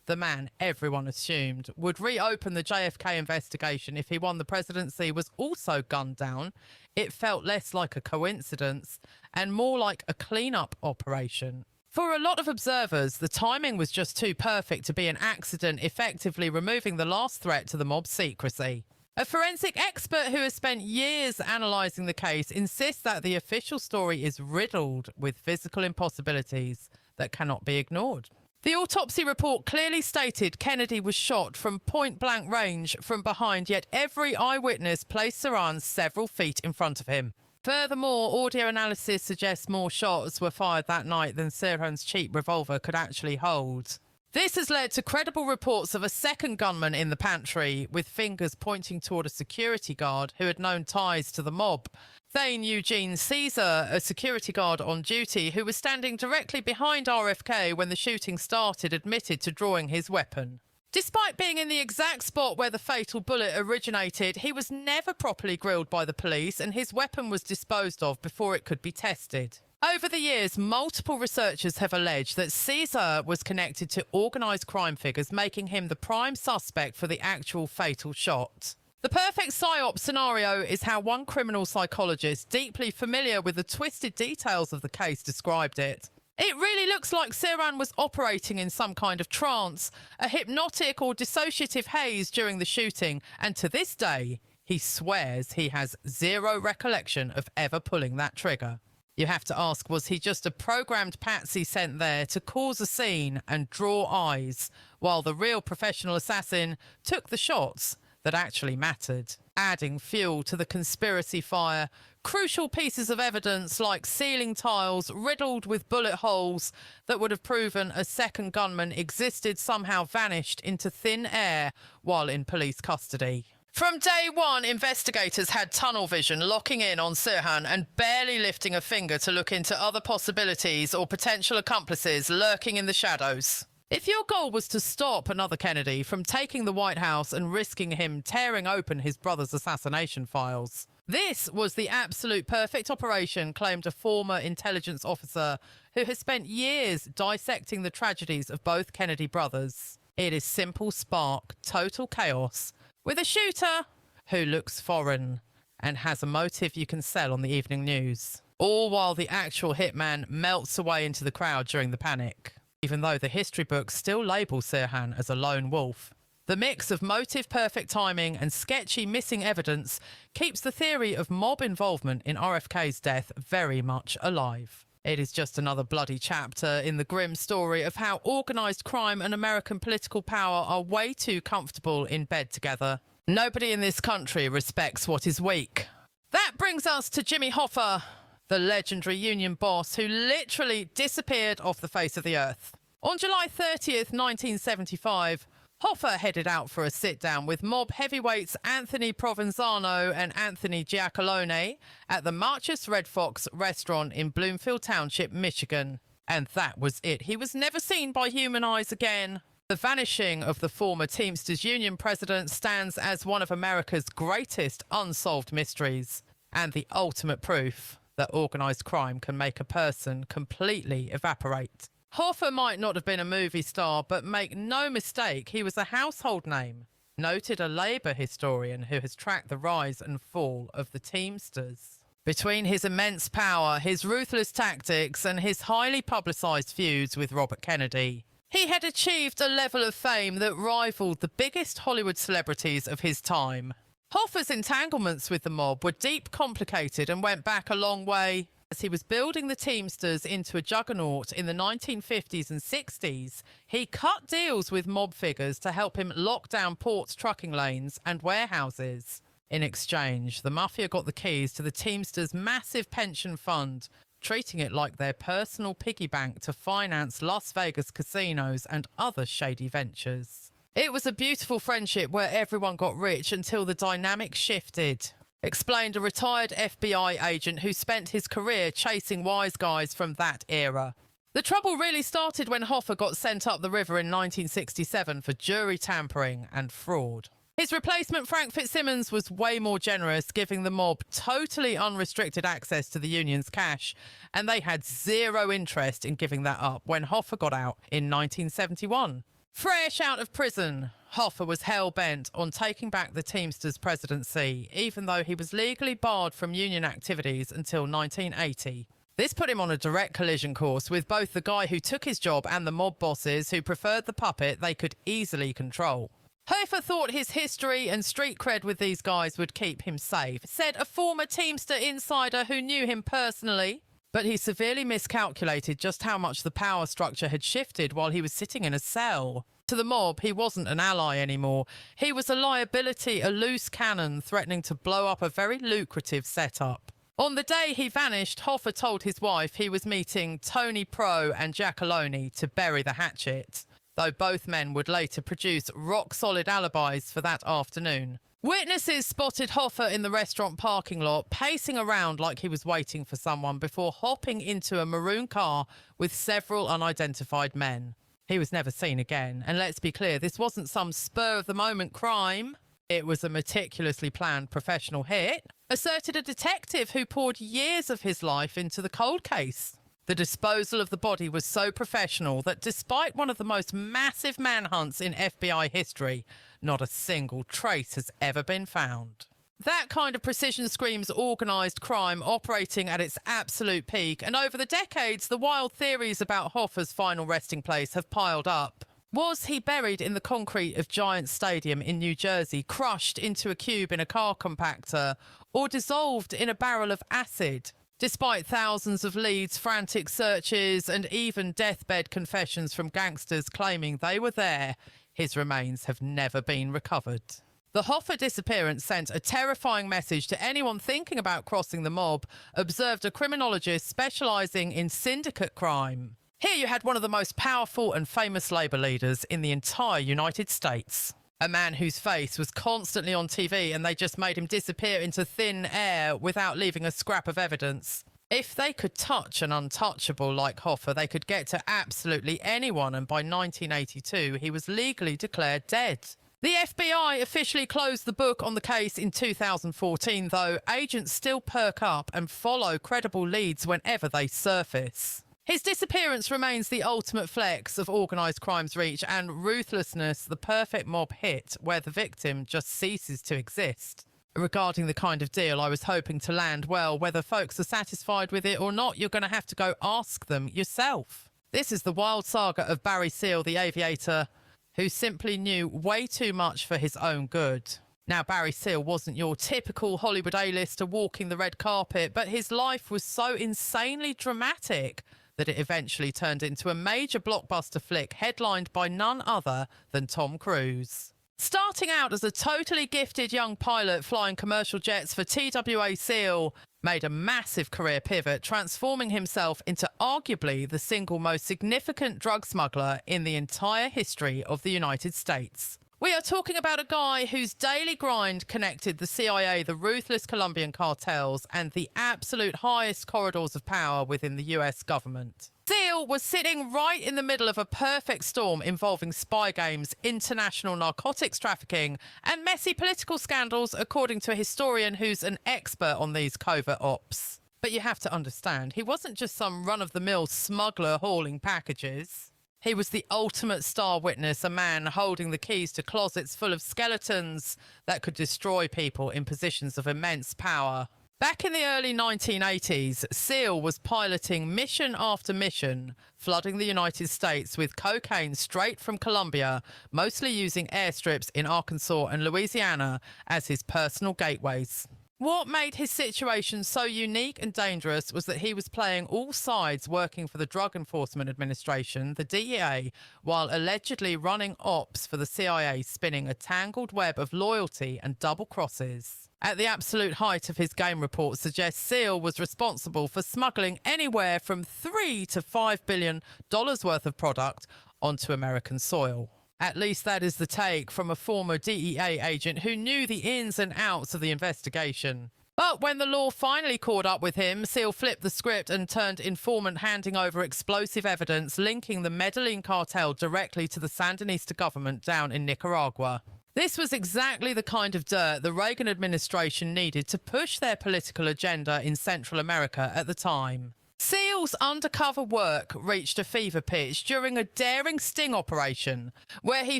the man everyone assumed would reopen the JFK investigation if he won the presidency, was also gunned down, it felt less like a coincidence and more like a clean-up operation. For a lot of observers, the timing was just too perfect to be an accident, effectively removing the last threat to the mob's secrecy. A forensic expert who has spent years analysing the case insists that the official story is riddled with physical impossibilities that cannot be ignored. The autopsy report clearly stated Kennedy was shot from point-blank range from behind, yet every eyewitness placed Sirhan several feet in front of him. Furthermore, audio analysis suggests more shots were fired that night than Sirhan's cheap revolver could actually hold. This has led to credible reports of a second gunman in the pantry, with fingers pointing toward a security guard who had known ties to the mob. Thane Eugene Caesar, a security guard on duty who was standing directly behind RFK when the shooting started, admitted to drawing his weapon. Despite being in the exact spot where the fatal bullet originated, he was never properly grilled by the police, and his weapon was disposed of before it could be tested. Over the years, multiple researchers have alleged that Caesar was connected to organised crime figures, making him the prime suspect for the actual fatal shot. The perfect psyop scenario is how one criminal psychologist, deeply familiar with the twisted details of the case, described it. It really looks like Sirhan was operating in some kind of trance, a hypnotic or dissociative haze during the shooting, and to this day, he swears he has zero recollection of ever pulling that trigger. You have to ask, was he just a programmed patsy sent there to cause a scene and draw eyes, while the real professional assassin took the shots that actually mattered? adding fuel to the conspiracy fire. Crucial pieces of evidence like ceiling tiles riddled with bullet holes that would have proven a second gunman existed somehow vanished into thin air while in police custody. From day one, investigators had tunnel vision, locking in on Sirhan and barely lifting a finger to look into other possibilities or potential accomplices lurking in the shadows. If your goal was to stop another Kennedy from taking the White House and risking him tearing open his brother's assassination files, this was the absolute perfect operation, claimed a former intelligence officer who has spent years dissecting the tragedies of both Kennedy brothers. It is simple spark, total chaos, with a shooter who looks foreign and has a motive you can sell on the evening news. All while the actual hitman melts away into the crowd during the panic. Even though the history books still label Sirhan as a lone wolf. The mix of motive-perfect timing and sketchy missing evidence keeps the theory of mob involvement in RFK's death very much alive. It is just another bloody chapter in the grim story of how organised crime and American political power are way too comfortable in bed together. Nobody in this country respects what is weak. That brings us to Jimmy Hoffa, the legendary union boss who literally disappeared off the face of the earth. On July 30th, 1975, Hoffa headed out for a sit-down with mob heavyweights Anthony Provenzano and Anthony Giacalone at the Marchus Red Fox restaurant in Bloomfield Township, Michigan. And that was it. He was never seen by human eyes again. The vanishing of the former Teamsters Union president stands as one of America's greatest unsolved mysteries and the ultimate proof that organised crime can make a person completely evaporate. Hoffa might not have been a movie star, but make no mistake, he was a household name. Noted a Labour historian who has tracked the rise and fall of the Teamsters. Between his immense power, his ruthless tactics, and his highly publicised feuds with Robert Kennedy, he had achieved a level of fame that rivaled the biggest Hollywood celebrities of his time. Hoffa's entanglements with the mob were deep, complicated, and went back a long way. As he was building the Teamsters into a juggernaut in the 1950s and 60s, he cut deals with mob figures to help him lock down ports, trucking lanes, and warehouses. In exchange, the Mafia got the keys to the Teamsters' massive pension fund, treating it like their personal piggy bank to finance Las Vegas casinos and other shady ventures. It was a beautiful friendship where everyone got rich until the dynamic shifted, explained a retired FBI agent who spent his career chasing wise guys from that era. The trouble really started when Hoffa got sent up the river in 1967 for jury tampering and fraud. His replacement, Frank Fitzsimmons, was way more generous, giving the mob totally unrestricted access to the union's cash, and they had zero interest in giving that up when Hoffa got out in 1971. Fresh out of prison, Hoffa was hell-bent on taking back the Teamsters presidency, even though he was legally barred from union activities until 1980. This put him on a direct collision course with both the guy who took his job and the mob bosses who preferred the puppet they could easily control. Hoffa thought his history and street cred with these guys would keep him safe, said a former Teamster insider who knew him personally. But he severely miscalculated just how much the power structure had shifted while he was sitting in a cell. To the mob, he wasn't an ally anymore. He was a liability, a loose cannon threatening to blow up a very lucrative setup. On the day he vanished, Hoffa told his wife he was meeting Tony Pro and Giacalone to bury the hatchet, though both men would later produce rock-solid alibis for that afternoon. Witnesses spotted Hoffa in the restaurant parking lot, pacing around like he was waiting for someone before hopping into a maroon car with several unidentified men. He was never seen again, and let's be clear, this wasn't some spur-of-the-moment crime. It was a meticulously planned professional hit, asserted a detective who poured years of his life into the cold case. The disposal of the body was so professional that despite one of the most massive manhunts in FBI history, not a single trace has ever been found. That kind of precision screams organised crime operating at its absolute peak, and over the decades, the wild theories about Hoffa's final resting place have piled up. Was he buried in the concrete of Giants Stadium in New Jersey, crushed into a cube in a car compactor, or dissolved in a barrel of acid? Despite thousands of leads, frantic searches, and even deathbed confessions from gangsters claiming they were there, his remains have never been recovered. The Hoffa disappearance sent a terrifying message to anyone thinking about crossing the mob, observed a criminologist specialising in syndicate crime. Here you had one of the most powerful and famous Labour leaders in the entire United States. A man whose face was constantly on TV and they just made him disappear into thin air without leaving a scrap of evidence. If they could touch an untouchable like Hoffa, they could get to absolutely anyone, and by 1982 he was legally declared dead. The FBI officially closed the book on the case in 2014, though agents still perk up and follow credible leads whenever they surface. His disappearance remains the ultimate flex of organised crime's reach, and ruthlessness the perfect mob hit where the victim just ceases to exist. Regarding the kind of deal I was hoping to land, well, whether folks are satisfied with it or not, you're going to have to go ask them yourself. This is the wild saga of Barry Seal, the aviator, who simply knew way too much for his own good. Now, Barry Seal wasn't your typical Hollywood A-lister walking the red carpet, but his life was so insanely dramatic that it eventually turned into a major blockbuster flick headlined by none other than Tom Cruise. Starting out as a totally gifted young pilot flying commercial jets for TWA, Seal made a massive career pivot, transforming himself into arguably the single most significant drug smuggler in the entire history of the United States. We are talking about a guy whose daily grind connected the CIA, the ruthless Colombian cartels, and the absolute highest corridors of power within the US government. Seal was sitting right in the middle of a perfect storm involving spy games, international narcotics trafficking, and messy political scandals, according to a historian who's an expert on these covert ops. But you have to understand, he wasn't just some run-of-the-mill smuggler hauling packages. He was the ultimate star witness, a man holding the keys to closets full of skeletons that could destroy people in positions of immense power. Back in the early 1980s, Seal was piloting mission after mission, flooding the United States with cocaine straight from Colombia, mostly using airstrips in Arkansas and Louisiana as his personal gateways. What made his situation so unique and dangerous was that he was playing all sides, working for the Drug Enforcement Administration, the DEA, while allegedly running ops for the CIA, spinning a tangled web of loyalty and double crosses. At the absolute height of his game report suggests Seal was responsible for smuggling anywhere from $3 to $5 billion worth of product onto American soil. At least that is the take from a former DEA agent who knew the ins and outs of the investigation. But when the law finally caught up with him, Seal flipped the script and turned informant, handing over explosive evidence linking the Medellin cartel directly to the Sandinista government down in Nicaragua. This was exactly the kind of dirt the Reagan administration needed to push their political agenda in Central America at the time. Seal's undercover work reached a fever pitch during a daring sting operation where he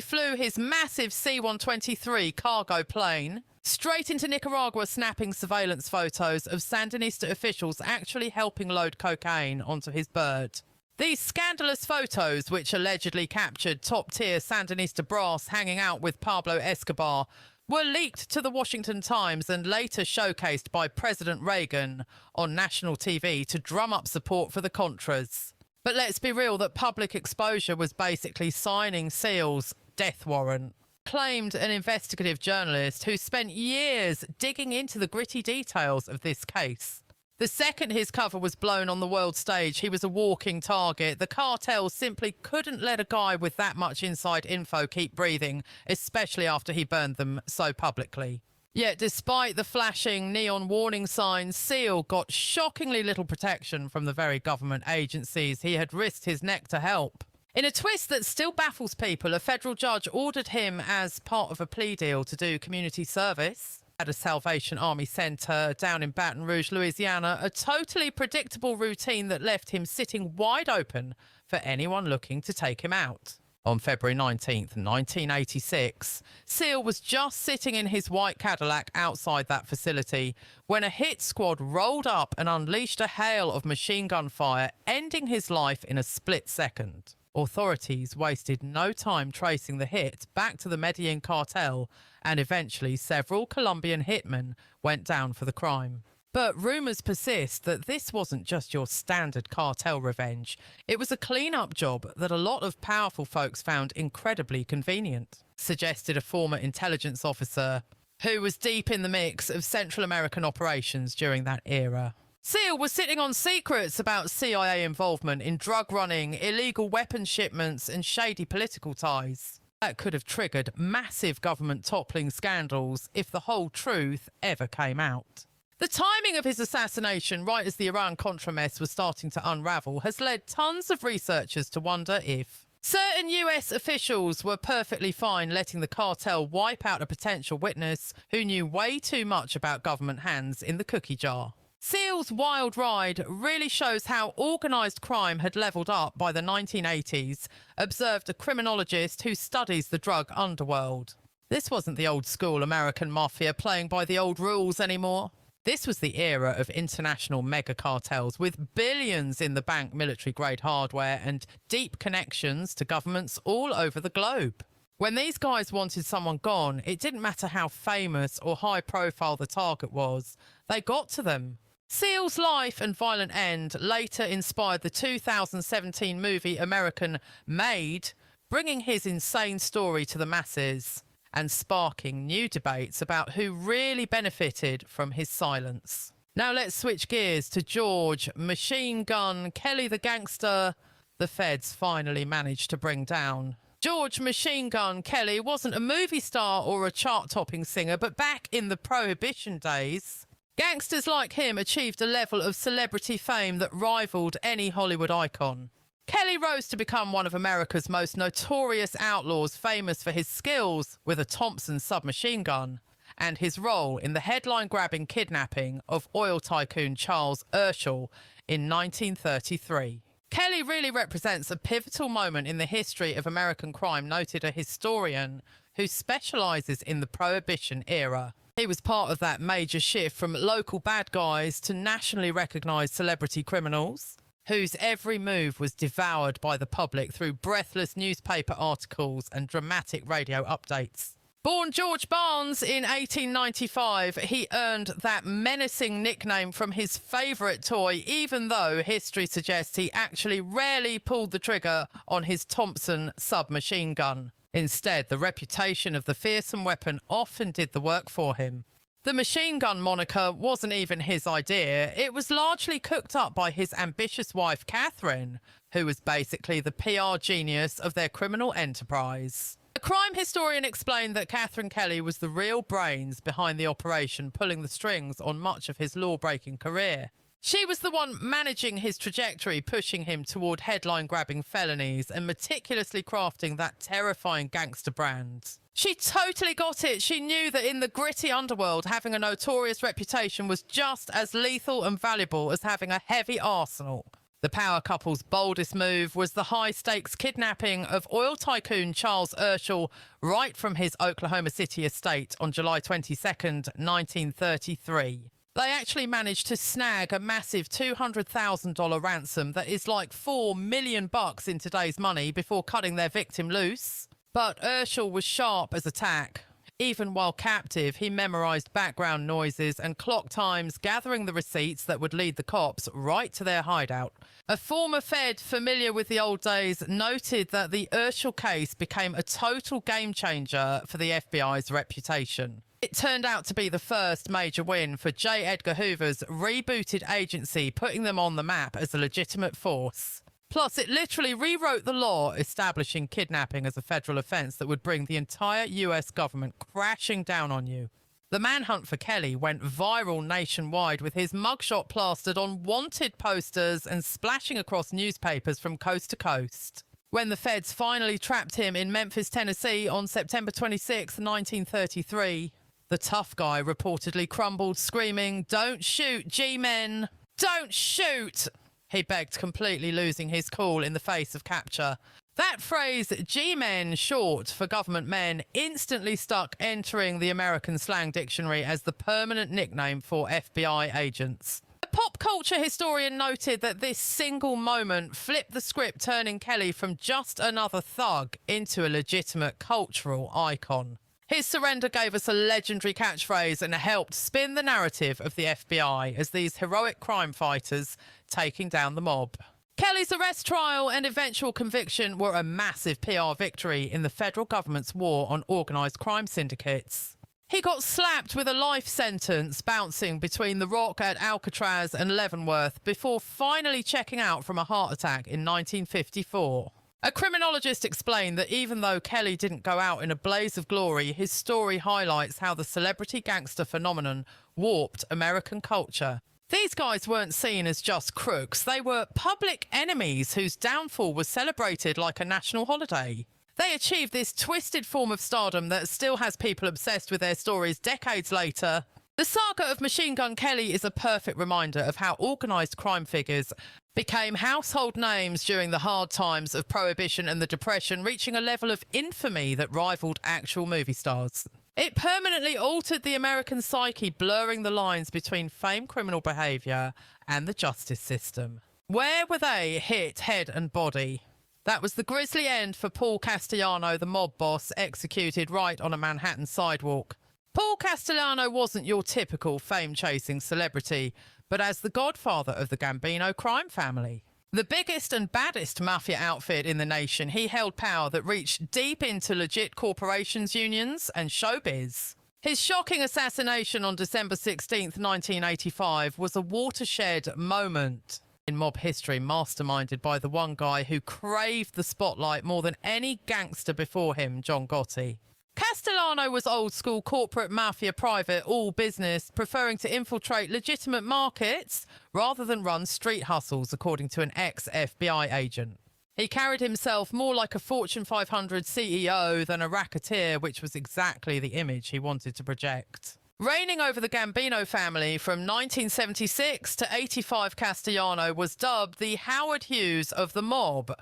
flew his massive C-123 cargo plane straight into Nicaragua, snapping surveillance photos of Sandinista officials actually helping load cocaine onto his bird. These scandalous photos, which allegedly captured top-tier Sandinista brass hanging out with Pablo Escobar, were leaked to the Washington Times and later showcased by President Reagan on national TV to drum up support for the Contras. But let's be real, that public exposure was basically signing Seal's death warrant, claimed an investigative journalist who spent years digging into the gritty details of this case. The second his cover was blown on the world stage, he was a walking target. The cartel simply couldn't let a guy with that much inside info keep breathing, especially after he burned them so publicly. Yet despite the flashing neon warning signs, Seal got shockingly little protection from the very government agencies he had risked his neck to help. In a twist that still baffles people, a federal judge ordered him, as part of a plea deal, to do community service at a Salvation Army centre down in Baton Rouge, Louisiana, a totally predictable routine that left him sitting wide open for anyone looking to take him out. On February 19th, 1986, Seal was just sitting in his white Cadillac outside that facility when a hit squad rolled up and unleashed a hail of machine gun fire, ending his life in a split second. Authorities wasted no time tracing the hit back to the Medellin cartel, and eventually several Colombian hitmen went down for the crime. But rumours persist that this wasn't just your standard cartel revenge. It was a clean-up job that a lot of powerful folks found incredibly convenient, suggested a former intelligence officer who was deep in the mix of Central American operations during that era. Seal was sitting on secrets about CIA involvement in drug running, illegal weapons shipments and shady political ties. That could have triggered massive government toppling scandals if the whole truth ever came out. The timing of his assassination, right as the Iran-Contra mess was starting to unravel, has led tons of researchers to wonder if certain US officials were perfectly fine letting the cartel wipe out a potential witness who knew way too much about government hands in the cookie jar. Seal's wild ride really shows how organised crime had levelled up by the 1980s, observed a criminologist who studies the drug underworld. This wasn't the old-school American mafia playing by the old rules anymore. This was the era of international mega cartels with billions in the bank military-grade hardware and deep connections to governments all over the globe. When these guys wanted someone gone, it didn't matter how famous or high-profile the target was. They got to them. Seal's life and violent end later inspired the 2017 movie American Made, bringing his insane story to the masses and sparking new debates about who really benefited from his silence. Now let's switch gears to George Machine Gun Kelly the gangster the feds finally managed to bring down. George Machine Gun Kelly wasn't a movie star or a chart-topping singer, but back in the Prohibition days, gangsters like him achieved a level of celebrity fame that rivaled any Hollywood icon. Kelly rose to become one of America's most notorious outlaws, famous for his skills with a Thompson submachine gun and his role in the headline-grabbing kidnapping of oil tycoon Charles Urschel in 1933. Kelly really represents a pivotal moment in the history of American crime, noted a historian who specialises in the Prohibition era. He was part of that major shift from local bad guys to nationally recognised celebrity criminals, whose every move was devoured by the public through breathless newspaper articles and dramatic radio updates. Born George Barnes in 1895, he earned that menacing nickname from his favourite toy, even though history suggests he actually rarely pulled the trigger on his Thompson submachine gun. Instead, the reputation of the fearsome weapon often did the work for him. The machine gun moniker wasn't even his idea. It was largely cooked up by his ambitious wife, Catherine, who was basically the PR genius of their criminal enterprise. A crime historian explained that Catherine Kelly was the real brains behind the operation, pulling the strings on much of his law-breaking career. She was the one managing his trajectory, pushing him toward headline-grabbing felonies and meticulously crafting that terrifying gangster brand. She totally got it. She knew that in the gritty underworld, having a notorious reputation was just as lethal and valuable as having a heavy arsenal. The power couple's boldest move was the high-stakes kidnapping of oil tycoon Charles Urschel right from his Oklahoma City estate on July 22nd, 1933. They actually managed to snag a massive $200,000 ransom that is like $4 million in today's money before cutting their victim loose. But Urschel was sharp as a tack. Even while captive, he memorised background noises and clock times, gathering the receipts that would lead the cops right to their hideout. A former Fed familiar with the old days noted that the Urschel case became a total game changer for the FBI's reputation. It turned out to be the first major win for J. Edgar Hoover's rebooted agency, putting them on the map as a legitimate force. Plus, it literally rewrote the law establishing kidnapping as a federal offence that would bring the entire US government crashing down on you. The manhunt for Kelly went viral nationwide, with his mugshot plastered on wanted posters and splashing across newspapers from coast to coast. When the feds finally trapped him in Memphis, Tennessee on September 26, 1933, the tough guy reportedly crumbled, screaming, "Don't shoot, G-men! Don't shoot!" He begged, completely losing his cool in the face of capture. That phrase, G-men, short for government men, instantly stuck, entering the American slang dictionary as the permanent nickname for FBI agents. A pop culture historian noted that this single moment flipped the script, turning Kelly from just another thug into a legitimate cultural icon. His surrender gave us a legendary catchphrase and helped spin the narrative of the FBI as these heroic crime fighters taking down the mob. Kelly's arrest trial and eventual conviction were a massive PR victory in the federal government's war on organised crime syndicates. He got slapped with a life sentence bouncing between the Rock at Alcatraz and Leavenworth before finally checking out from a heart attack in 1954. A criminologist explained that even though Kelly didn't go out in a blaze of glory, his story highlights how the celebrity gangster phenomenon warped American culture. These guys weren't seen as just crooks. They were public enemies whose downfall was celebrated like a national holiday. They achieved this twisted form of stardom that still has people obsessed with their stories decades later. The saga of Machine Gun Kelly is a perfect reminder of how organised crime figures became household names during the hard times of Prohibition and the Depression, reaching a level of infamy that rivaled actual movie stars. It permanently altered the American psyche, blurring the lines between famed criminal behaviour and the justice system. Where were they hit head and body? That was the grisly end for Paul Castellano, the mob boss, executed right on a Manhattan sidewalk. Paul Castellano wasn't your typical fame-chasing celebrity, but as the godfather of the Gambino crime family. The biggest and baddest mafia outfit in the nation, he held power that reached deep into legit corporations, unions and showbiz. His shocking assassination on December 16th, 1985 was a watershed moment in mob history, masterminded by the one guy who craved the spotlight more than any gangster before him, John Gotti. Castellano was old-school corporate mafia private, all business, preferring to infiltrate legitimate markets rather than run street hustles, according to an ex-FBI agent. He carried himself more like a Fortune 500 CEO than a racketeer, which was exactly the image he wanted to project. Reigning over the Gambino family from 1976 to 85, Castellano was dubbed the Howard Hughes of the mob,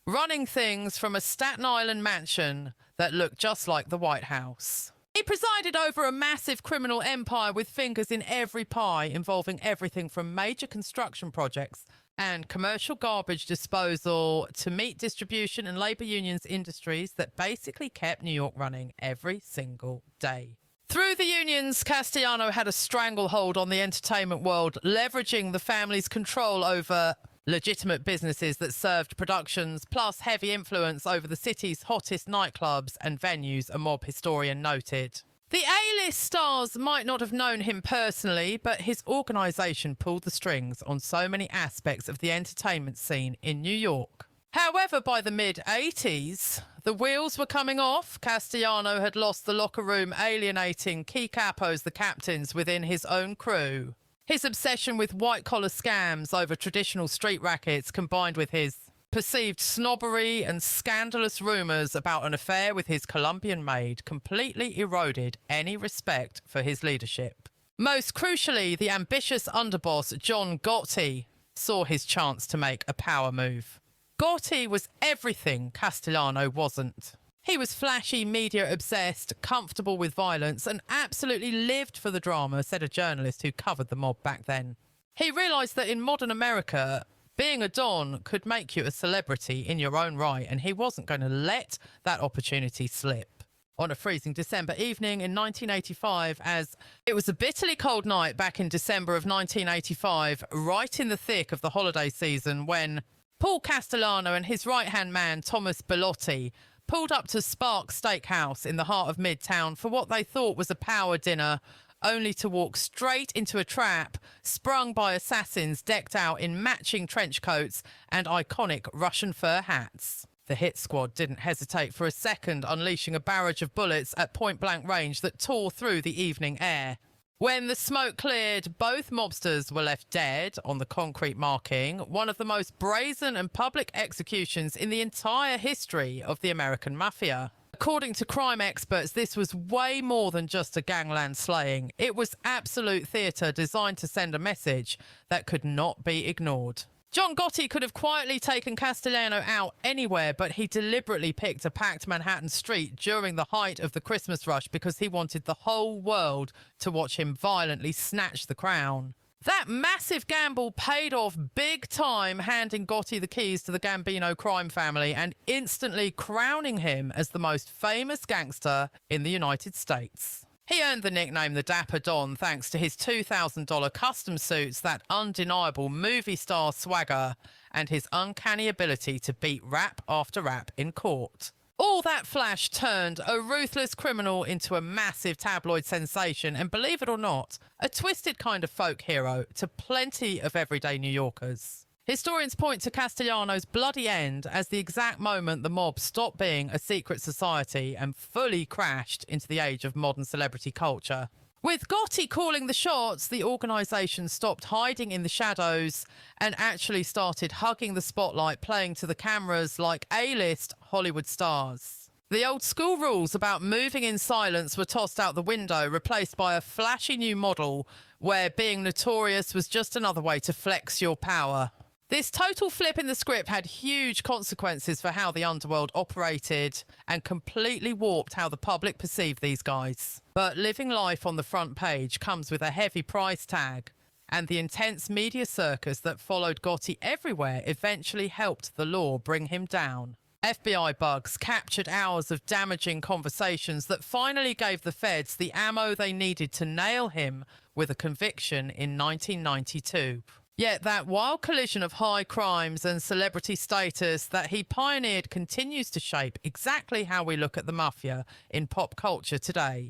running things from a Staten Island mansion that looked just like the White House. He presided over a massive criminal empire with fingers in every pie, involving everything from major construction projects and commercial garbage disposal to meat distribution and labor unions industries that basically kept New York running every single day. Through the unions, Castellano had a stranglehold on the entertainment world, leveraging the family's control over legitimate businesses that served productions, plus heavy influence over the city's hottest nightclubs and venues, a mob historian noted. The A-list stars might not have known him personally, but his organisation pulled the strings on so many aspects of the entertainment scene in New York. However, by the mid-80s, the wheels were coming off. Castellano had lost the locker room, alienating key capos, the captains, within his own crew. His obsession with white-collar scams over traditional street rackets, combined with his perceived snobbery and scandalous rumours about an affair with his Colombian maid, completely eroded any respect for his leadership. Most crucially, the ambitious underboss John Gotti saw his chance to make a power move. Gotti was everything Castellano wasn't. He was flashy, media-obsessed, comfortable with violence, and absolutely lived for the drama, said a journalist who covered the mob back then. He realised that in modern America, being a Don could make you a celebrity in your own right, and he wasn't going to let that opportunity slip. On a freezing December evening in 1985, as it was a bitterly cold night back in December of 1985, right in the thick of the holiday season, when Paul Castellano and his right-hand man, Thomas Bellotti, pulled up to Spark Steakhouse in the heart of Midtown for what they thought was a power dinner, only to walk straight into a trap sprung by assassins decked out in matching trench coats and iconic Russian fur hats. The hit squad didn't hesitate for a second, unleashing a barrage of bullets at point-blank range that tore through the evening air. When the smoke cleared, both mobsters were left dead on the concrete marking, one of the most brazen and public executions in the entire history of the American Mafia. According to crime experts, this was way more than just a gangland slaying. It was absolute theatre designed to send a message that could not be ignored. John Gotti could have quietly taken Castellano out anywhere, but he deliberately picked a packed Manhattan street during the height of the Christmas rush because he wanted the whole world to watch him violently snatch the crown. That massive gamble paid off big time, handing Gotti the keys to the Gambino crime family and instantly crowning him as the most famous gangster in the United States. He earned the nickname the Dapper Don thanks to his $2,000 custom suits, that undeniable movie star swagger, and his uncanny ability to beat rap after rap in court. All that flash turned a ruthless criminal into a massive tabloid sensation and, believe it or not, a twisted kind of folk hero to plenty of everyday New Yorkers. Historians point to Castellano's bloody end as the exact moment the mob stopped being a secret society and fully crashed into the age of modern celebrity culture. With Gotti calling the shots, the organisation stopped hiding in the shadows and actually started hugging the spotlight, playing to the cameras like A-list Hollywood stars. The old school rules about moving in silence were tossed out the window, replaced by a flashy new model where being notorious was just another way to flex your power. This total flip in the script had huge consequences for how the underworld operated and completely warped how the public perceived these guys. But living life on the front page comes with a heavy price tag, and the intense media circus that followed Gotti everywhere eventually helped the law bring him down. FBI bugs captured hours of damaging conversations that finally gave the feds the ammo they needed to nail him with a conviction in 1992. Yet that wild collision of high crimes and celebrity status that he pioneered continues to shape exactly how we look at the Mafia in pop culture today.